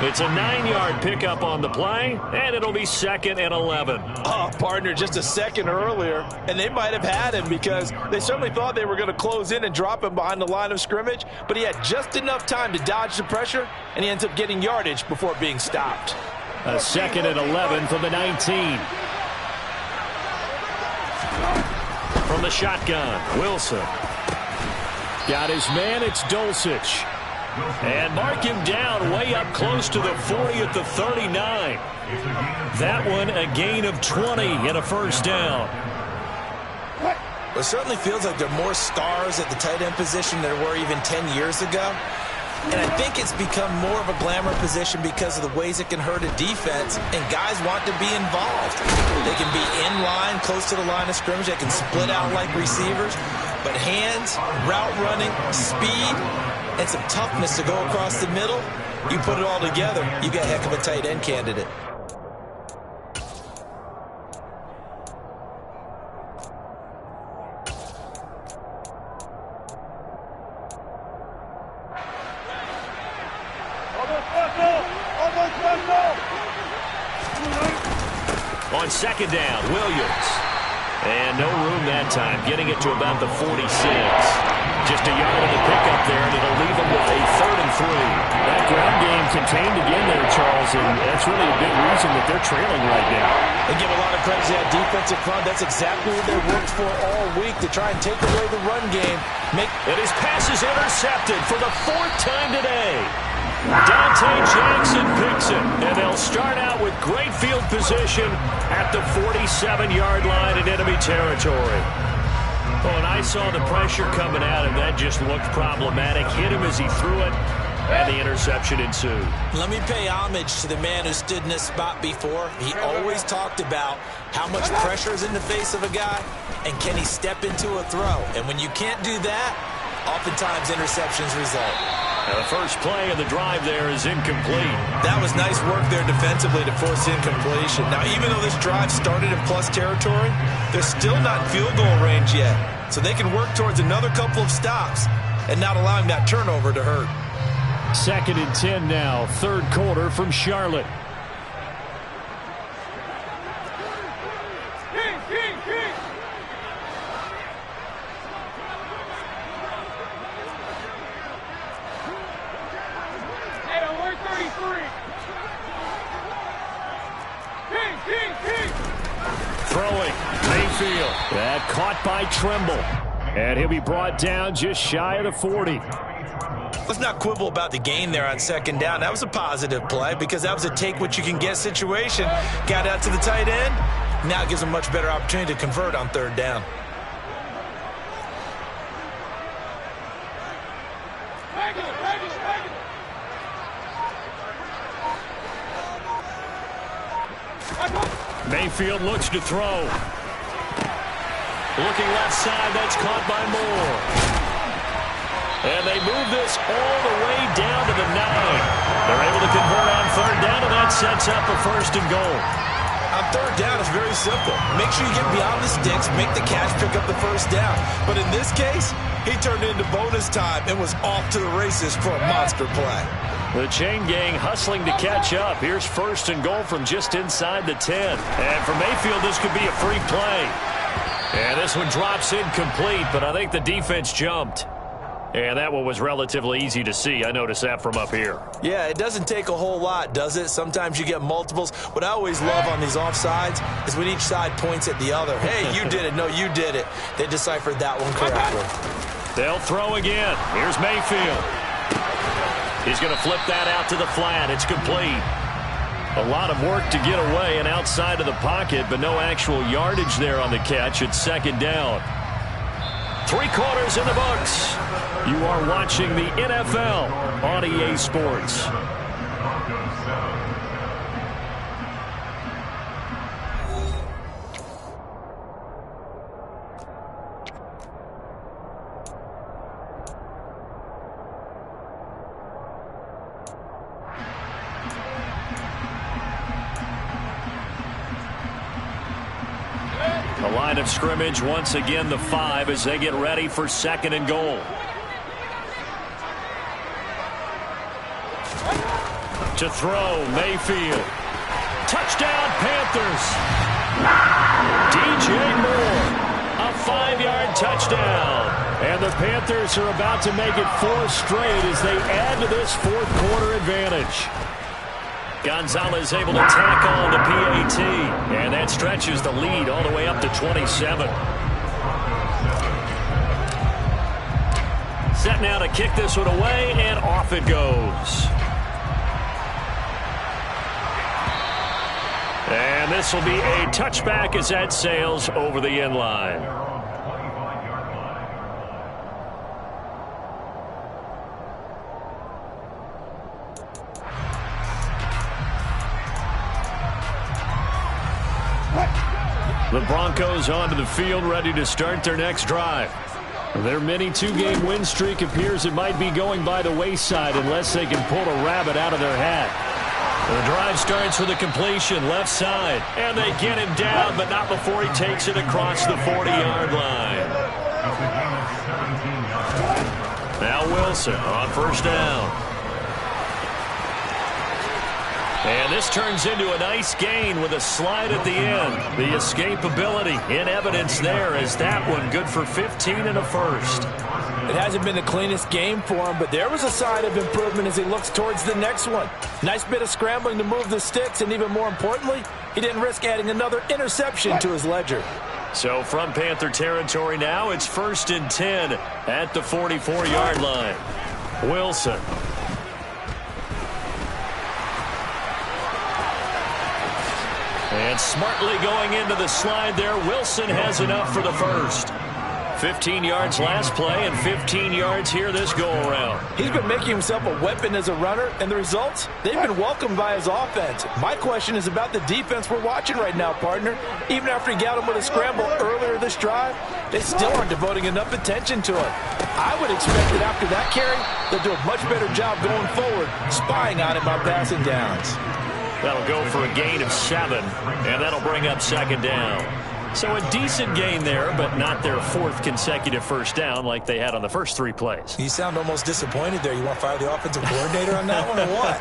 It's a 9-yard pickup on the play, and it'll be 2nd and 11. Oh, partner, just a second earlier, and they might have had him because they certainly thought they were going to close in and drop him behind the line of scrimmage, but he had just enough time to dodge the pressure, and he ends up getting yardage before being stopped. A 2nd and 11 from the 19. From the shotgun, Wilson. Got his man, it's Dulcich. And mark him down way up close to the 40 at the 39. That one a gain of 20 and a first down. It certainly feels like there are more stars at the tight end position than there were even 10 years ago. And I think it's become more of a glamour position because of the ways it can hurt a defense, and guys want to be involved. They can be in line, close to the line of scrimmage. They can split out like receivers. But hands, route running, speed, and some toughness to go across the middle, you put it all together, you got a heck of a tight end candidate. On 2nd down, Williams. And no room that time, getting it to about the 46. Just a yard of the pickup there, and it'll leave them with a 3rd and 3. That ground game contained again there, Charles, and that's really a big reason that they're trailing right now. They give a lot of credit to that defensive front. That's exactly what they worked for all week, to try and take away the run game. And his pass is intercepted for the 4th time today. Dante Jackson picks it, and they'll start out with great field position at the 47-yard line in enemy territory. Oh, and I saw the pressure coming at him. That just looked problematic. Hit him as he threw it, and the interception ensued. Let me pay homage to the man who stood in this spot before. He always talked about how much pressure is in the face of a guy, and can he step into a throw. And when you can't do that, oftentimes interceptions result. And the first play of the drive there is incomplete. That was nice work there defensively to force incompletion. Now, even though this drive started in plus territory, they're still not in field goal range yet. So they can work towards another couple of stops and not allowing that turnover to hurt. 2nd and 10 now, 3rd quarter from Charlotte. Throwing, Mayfield. That caught by Trimble. And he'll be brought down just shy of the 40. Let's not quibble about the gain there on 2nd down. That was a positive play because that was a take-what-you-can-get situation. Got out to the tight end. Now it gives them a much better opportunity to convert on 3rd down. Mayfield looks to throw. Looking left side, that's caught by Moore. And they move this all the way down to the 9. They're able to convert on 3rd down, and that sets up a 1st and goal. On 3rd down, it's very simple. Make sure you get beyond the sticks, make the catch, pick up the 1st down. But in this case, he turned into bonus time and was off to the races for a monster play. The chain gang hustling to catch up. Here's 1st and goal from just inside the 10. And for Mayfield, this could be a free play. And this one drops incomplete, but I think the defense jumped. And that one was relatively easy to see. I noticed that from up here. Yeah, it doesn't take a whole lot, does it? Sometimes you get multiples. What I always love on these offsides is when each side points at the other. Hey, you did it. No, you did it. They deciphered that one correctly. They'll throw again. Here's Mayfield. He's going to flip that out to the flat. It's complete. A lot of work to get away and outside of the pocket, but no actual yardage there on the catch. It's 2nd down. 3 quarters in the books. You are watching the NFL on EA Sports. The line of scrimmage once again the 5 as they get ready for 2nd and goal. To throw, Mayfield. Touchdown, Panthers. DJ Moore, a 5-yard touchdown. And the Panthers are about to make it 4 straight as they add to this 4th quarter advantage. Gonzalez able to tack on the PAT, and that stretches the lead all the way up to 27. Set now to kick this one away, and off it goes. And this will be a touchback as that sails over the end line. The Broncos onto the field, ready to start their next drive. Their mini 2-game win streak appears it might be going by the wayside unless they can pull a rabbit out of their hat. The drive starts with a completion left side, and they get him down, but not before he takes it across the 40-yard line. Now Wilson on 1st down. And this turns into a nice gain with a slide at the end. The escapability in evidence there as that one good for 15 and a 1st. It hasn't been the cleanest game for him, but there was a sign of improvement as he looks towards the next one. Nice bit of scrambling to move the sticks, and even more importantly, he didn't risk adding another interception to his ledger. So from Panther territory now, it's 1st and 10 at the 44-yard line. Wilson. And smartly going into the slide there, Wilson has enough for the 1st. 15 yards last play and 15 yards here this go-around. He's been making himself a weapon as a runner, and the results, they've been welcomed by his offense. My question is about the defense we're watching right now, partner. Even after he got him with a scramble earlier this drive, they still aren't devoting enough attention to it. I would expect that after that carry, they'll do a much better job going forward, spying on him on passing downs. That'll go for a gain of 7, and that'll bring up 2nd down. So a decent gain there, but not their 4th consecutive 1st down like they had on the first 3 plays. You sound almost disappointed there. You want to fire the offensive coordinator on that one or what?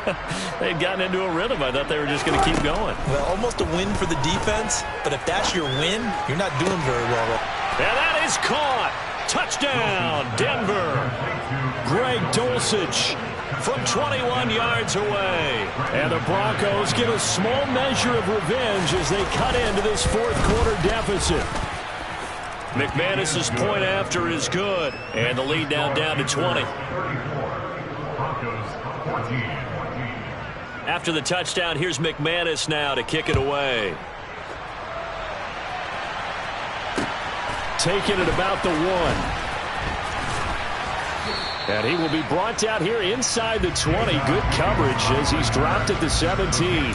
They'd gotten into a rhythm. I thought they were just going to keep going. Well, almost a win for the defense, but if that's your win, you're not doing very well. And that is caught. Touchdown, Denver. Greg Dulcich from 21 yards away. And the Broncos get a small measure of revenge as they cut into this 4th quarter deficit. McManus's point after is good, and the lead down to 20. After the touchdown, here's McManus now to kick it away. Taking it about the 1. And he will be brought down here inside the 20. Good coverage as he's dropped at the 17.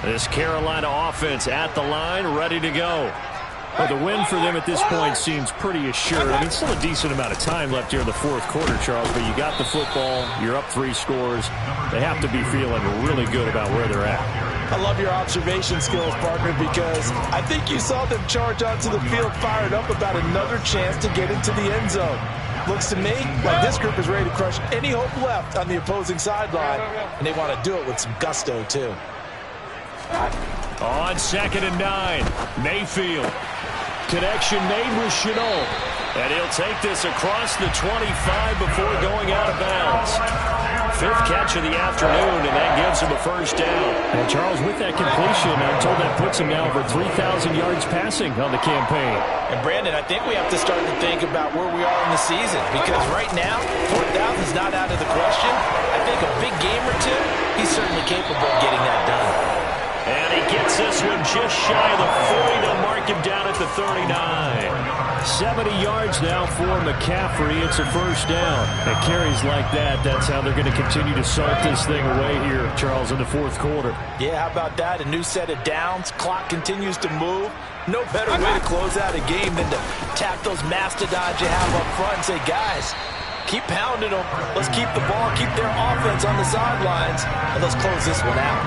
This Carolina offense at the line, ready to go. Well, the win for them at this point seems pretty assured. I mean, still a decent amount of time left here in the 4th quarter, Charles, but you got the football, you're up 3 scores. They have to be feeling really good about where they're at. I love your observation skills, partner, because I think you saw them charge onto the field fired up about another chance to get into the end zone. Looks to me like this group is ready to crush any hope left on the opposing sideline, and they want to do it with some gusto, too. On 2nd and 9, Mayfield. Connection made with Chenault. And he'll take this across the 25 before going out of bounds. 5th catch of the afternoon, and that gives him a first down. And Charles, with that completion, I'm told that puts him now over 3,000 yards passing on the campaign. And Brandon, I think we have to start to think about where we are in the season, because right now, 4,000 is not out of the question. I think a big game or two, he's certainly capable of getting that done. And he gets this one just shy of the 40 to mark him down at the 39. 70 yards now for McCaffrey. It's a first down. And carries like that, that's how they're going to continue to salt this thing away here, Charles, in the 4th quarter. Yeah, how about that? A new set of downs. Clock continues to move. No better way to close out a game than to tap those mastodons you have up front and say, guys, keep pounding them. Let's keep the ball, keep their offense on the sidelines, and let's close this one out.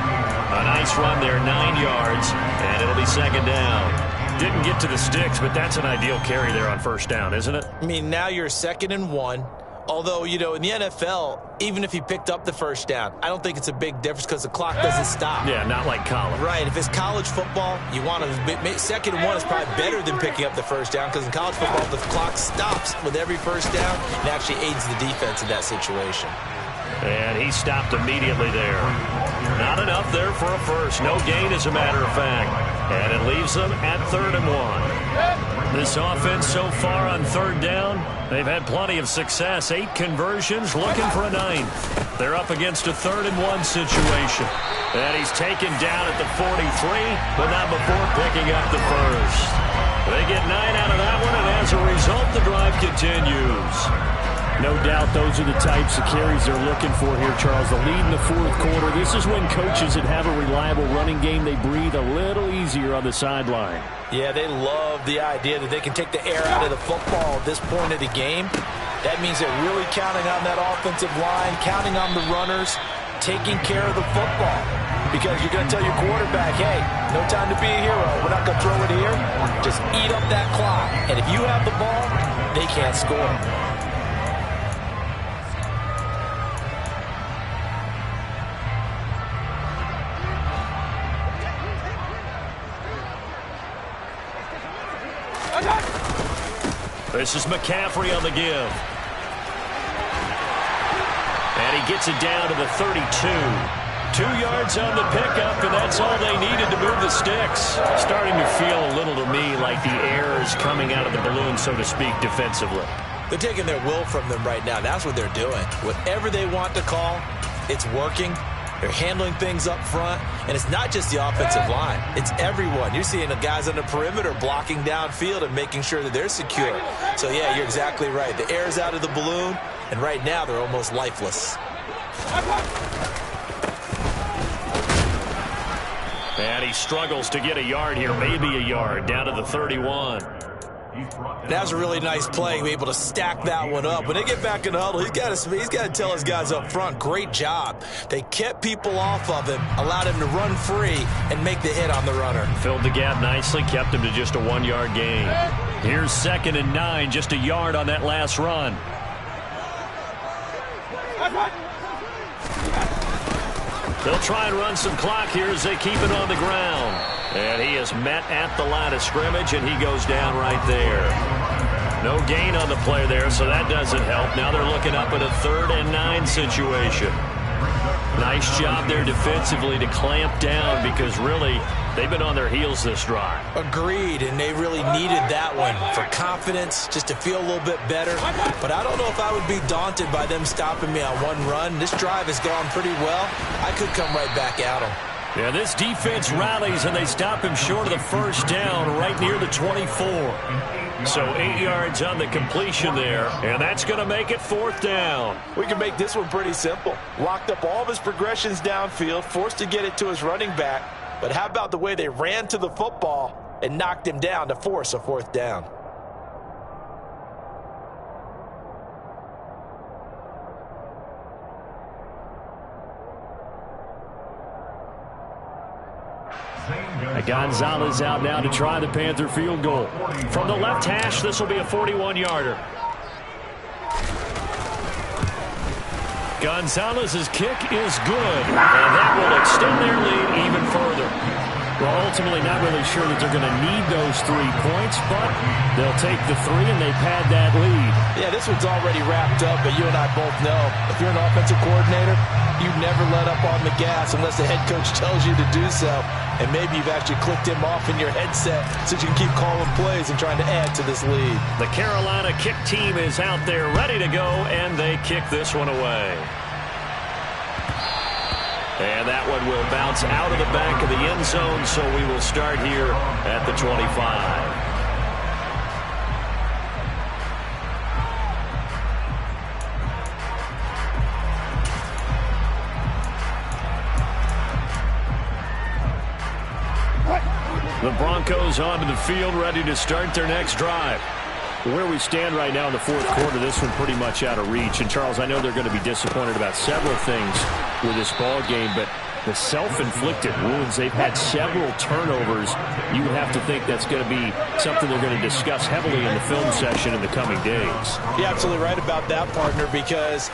A nice run there, 9 yards, and it'll be 2nd down. Didn't get to the sticks, but that's an ideal carry there on first down, isn't it? I mean, now you're 2nd and 1. Although, you know, in the NFL, even if he picked up the first down, I don't think it's a big difference because the clock doesn't stop. Yeah, not like college. Right. If it's college football, you want to 2nd and 1 is probably better than picking up the first down because in college football, the clock stops with every first down and actually aids the defense in that situation. And he stopped immediately there. Not enough there for a first. No gain, as a matter of fact. And it leaves them at 3rd and 1. This offense so far on 3rd down, they've had plenty of success. 8 conversions, looking for a 9th. They're up against a 3rd and 1 situation. And he's taken down at the 43, but not before picking up the first. They get 9 out of that one, and as a result, the drive continues. No doubt those are the types of carries they're looking for here, Charles. The lead in the 4th quarter. This is when coaches that have a reliable running game, they breathe a little easier on the sideline. Yeah, they love the idea that they can take the air out of the football at this point of the game. That means they're really counting on that offensive line, counting on the runners, taking care of the football. Because you're going to tell your quarterback, hey, no time to be a hero. We're not going to throw it here. Just eat up that clock. And if you have the ball, they can't score. This is McCaffrey on the give. And he gets it down to the 32. 2 yards on the pickup, and that's all they needed to move the sticks. Starting to feel a little to me like the air is coming out of the balloon, so to speak, defensively. They're taking their will from them right now. That's what they're doing. Whatever they want to call, it's working. They're handling things up front, and it's not just the offensive line. It's everyone. You're seeing the guys on the perimeter blocking downfield and making sure that they're secure. So, yeah, you're exactly right. The air's out of the balloon, and right now they're almost lifeless. And he struggles to get a yard here, maybe a yard, down to the 31. That was a really nice play, be able to stack that one up. When they get back in the huddle, he's got to tell his guys up front, great job. They kept people off of him, allowed him to run free, and make the hit on the runner. Filled the gap nicely, kept him to just a 1-yard gain. Here's 2nd and 9, just a yard on that last run. They'll try and run some clock here as they keep it on the ground. And he is met at the line of scrimmage, and he goes down right there. No gain on the play there, so that doesn't help. Now they're looking up at a 3rd and 9 situation. Nice job there defensively to clamp down because really they've been on their heels this drive. Agreed, and they really needed that one for confidence, just to feel a little bit better. But I don't know if I would be daunted by them stopping me on one run. This drive has gone pretty well. I could come right back at them. Yeah, this defense rallies, and they stop him short of the first down right near the 24. So 8 yards on the completion there, and that's going to make it 4th down. We can make this one pretty simple. Locked up all of his progressions downfield, forced to get it to his running back. But how about the way they ran to the football and knocked him down to force a 4th down? Gonzalez out now to try the Panther field goal. From the left hash, this will be a 41-yarder. Gonzalez's kick is good, and that will extend their lead even further. Well, ultimately not really sure that they're going to need those 3 points, but they'll take the 3 and they pad that lead. Yeah, this one's already wrapped up, but you and I both know if you're an offensive coordinator, you never let up on the gas unless the head coach tells you to do so. And maybe you've actually clicked him off in your headset so you can keep calling plays and trying to add to this lead. The Carolina kick team is out there ready to go, and they kick this one away. And that one will bounce out of the back of the end zone, so we will start here at the 25. The Broncos onto the field, ready to start their next drive. Where we stand right now in the fourth quarter, this one pretty much out of reach. And, Charles, I know they're going to be disappointed about several things with this ball game, but the self-inflicted wounds, they've had several turnovers. You would have to think that's going to be something they're going to discuss heavily in the film session in the coming days. You're absolutely right about that, partner, because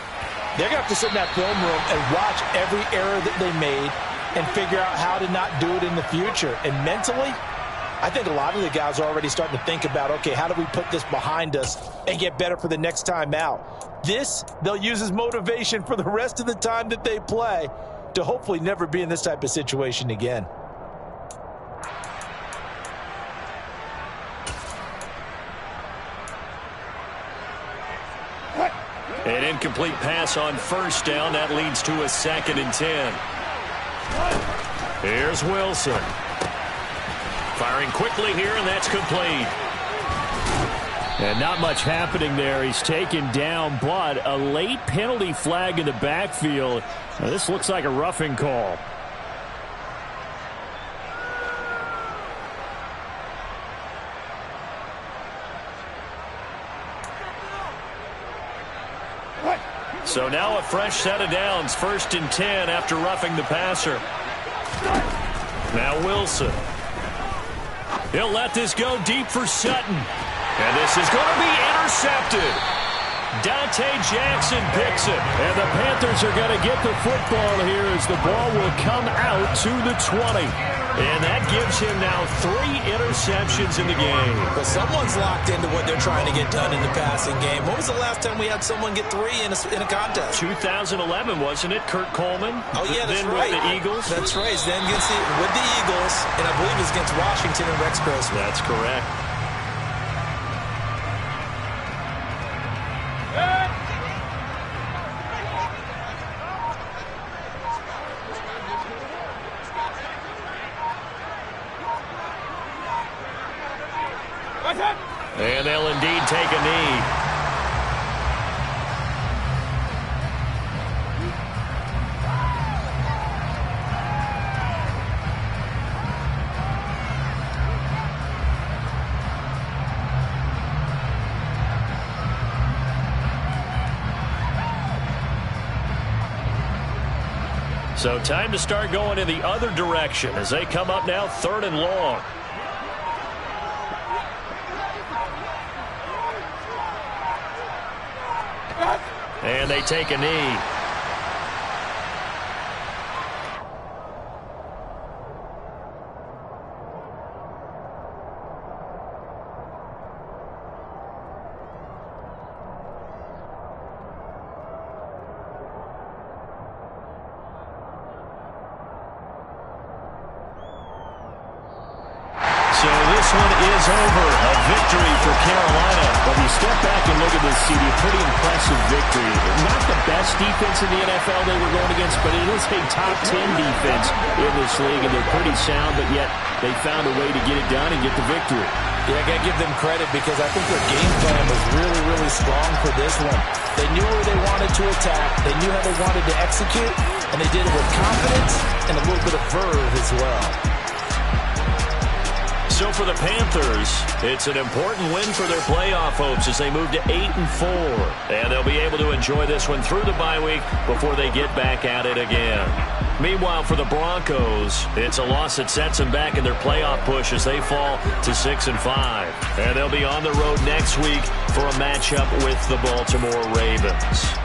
they're going to have to sit in that film room and watch every error that they made and figure out how to not do it in the future. And mentally, I think a lot of the guys are already starting to think about, okay, how do we put this behind us and get better for the next time out? This, they'll use as motivation for the rest of the time that they play to hopefully never be in this type of situation again. An incomplete pass on first down. That leads to a 2nd and 10. Here's Wilson. Firing quickly here, and that's complete. And not much happening there. He's taken down, but a late penalty flag in the backfield. Now, this looks like a roughing call. So now a fresh set of downs. 1st and 10 after roughing the passer. Now Wilson. He'll let this go deep for Sutton. And this is going to be intercepted. Dante Jackson picks it. And the Panthers are going to get the football here as the ball will come out to the 20. And that gives him now 3 interceptions in the game. But someone's locked into what they're trying to get done in the passing game. When was the last time we had someone get 3 in a contest? 2011, wasn't it? Kurt Coleman? Oh, yeah, that's then right. With the Eagles? That's right. Then with the Eagles, and I believe it was against Washington and Rex Grossman. That's correct. And they'll indeed take a knee. So time to start going in the other direction as they come up now 3rd and long. And they take a knee. So this one is over. A victory for Carolina. But you step back and look at this, CD, pretty impressive victory. Not the best defense in the NFL they were going against, but it is a top 10 defense in this league, and they're pretty sound, but yet they found a way to get it done and get the victory. Yeah, I got to give them credit because I think their game plan was really, really strong for this one. They knew where they wanted to attack. They knew how they wanted to execute, and they did it with confidence and a little bit of verve as well. So for the Panthers, it's an important win for their playoff hopes as they move to 8-4. And they'll be able to enjoy this one through the bye week before they get back at it again. Meanwhile, for the Broncos, it's a loss that sets them back in their playoff push as they fall to 6-5. And they'll be on the road next week for a matchup with the Baltimore Ravens.